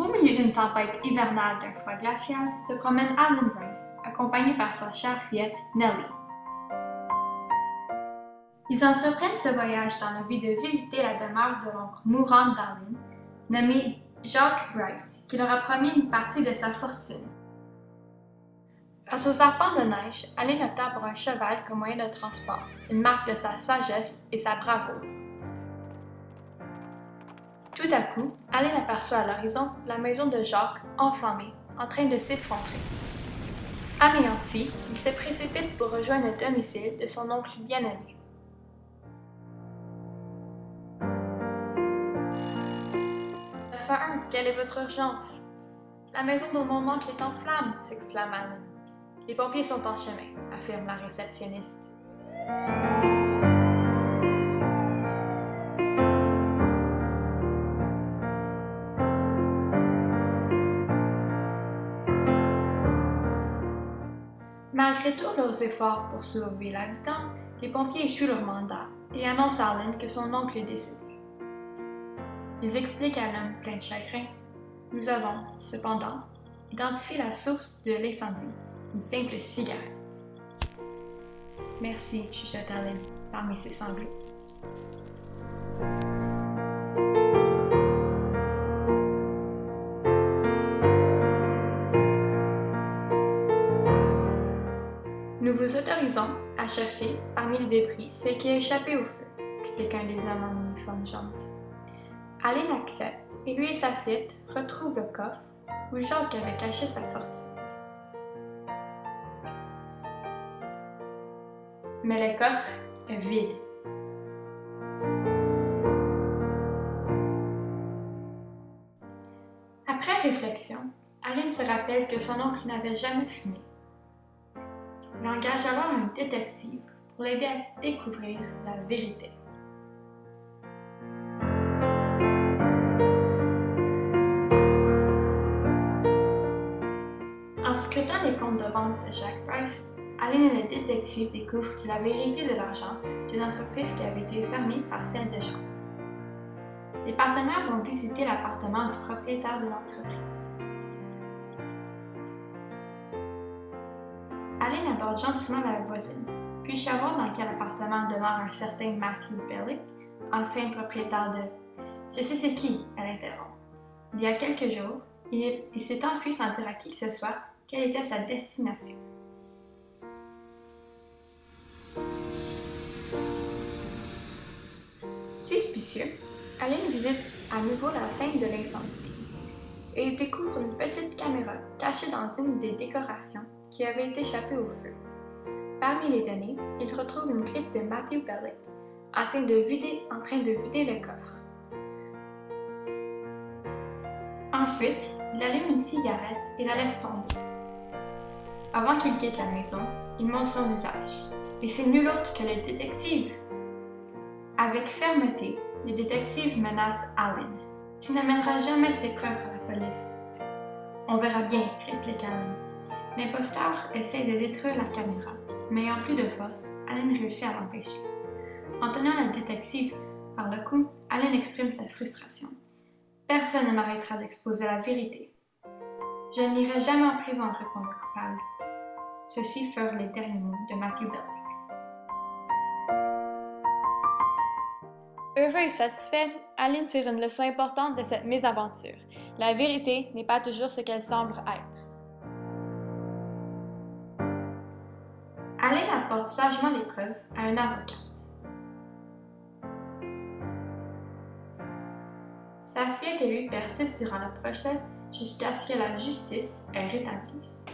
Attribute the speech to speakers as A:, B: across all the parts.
A: beau milieu d'une tempête hivernale d'un froid glacial, se promène Alan Bryce, accompagné par sa chère fillette Nellie. Ils entreprennent ce voyage dans le but de visiter la demeure de l'oncle mourant d'Alan, nommé Jacques Bryce, qui leur a promis une partie de sa fortune. Face aux arpents de neige, Alan opta pour un cheval comme moyen de transport, une marque de sa sagesse et sa bravoure. Tout à coup, Alan aperçoit à l'horizon la maison de Jacques enflammée, en train de s'effondrer. Anéanti, il se précipite pour rejoindre le domicile de son oncle bien-aimé. Enfin, quelle est votre urgence? La maison de mon oncle est en flammes, s'exclame Alan. Les pompiers sont en chemin, affirme la réceptionniste. Malgré tous leurs efforts pour sauver l'habitant, les pompiers échouent leur mandat et annoncent à Alan que son oncle est décédé. Ils expliquent à l'homme plein de chagrin. Nous avons, cependant, identifié la source de l'incendie, une simple cigarette. Merci, chuchote Alan, parmi ses sanglots. Nous vous autorisons à chercher parmi les débris ce qui a échappé au feu, explique un des hommes en uniforme jaune. Alan accepte et lui et sa fillette retrouvent le coffre où Jacques avait caché sa fortune. Mais le coffre est vide. Après réflexion, Alan se rappelle que son oncle n'avait jamais fumé. Il engage alors un détective pour l'aider à découvrir la vérité. En scrutant les comptes de banque de Jacques Bryce, Alan et le détective découvrent que la vérité de l'argent d'une entreprise qui avait été fermée par celle de Jacques. Les partenaires vont visiter l'appartement du propriétaire de l'entreprise. Alan aborde gentiment la voisine, puis savoir dans quel appartement demeure un certain Matthew Bellick, ancien propriétaire de « Je sais c'est qui », elle interrompt. Il y a quelques jours, il s'est enfui sans dire à qui que ce soit quelle était sa destination. Suspicieux, Alan visite à nouveau la scène de l'incendie et il découvre une petite caméra cachée dans une des décorations qui avait été échappée au feu. Parmi les données, il retrouve une clip de Matthew Bellick en train de vider le coffre. Ensuite, il allume une cigarette et la laisse tomber. Avant qu'il quitte la maison, il montre son visage. Et c'est nul autre que le détective. Avec fermeté, le détective menace Alan. Tu n'amèneras jamais ces preuves à la police. On verra bien, réplique Alan. L'imposteur essaie de détruire la caméra, mais ayant plus de force, Alan réussit à l'empêcher. En tenant le détective par le cou, Alan exprime sa frustration. Personne ne m'arrêtera d'exposer la vérité. Je n'irai jamais en prison, répond le coupable. Ceux-ci furent les derniers mots de Matthew Bellick. Heureux et satisfait, Alan tire une leçon importante de cette mésaventure. La vérité n'est pas toujours ce qu'elle semble être. Alan apporte sagement les preuves à un avocat. Sa fillette et lui persistent durant le procès jusqu'à ce que la justice est rétablisse.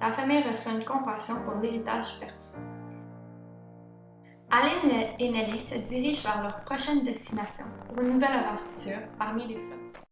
A: La famille reçoit une compensation pour l'héritage perdu. Alan et Nellie se dirigent vers leur prochaine destination pour une nouvelle aventure parmi les flots.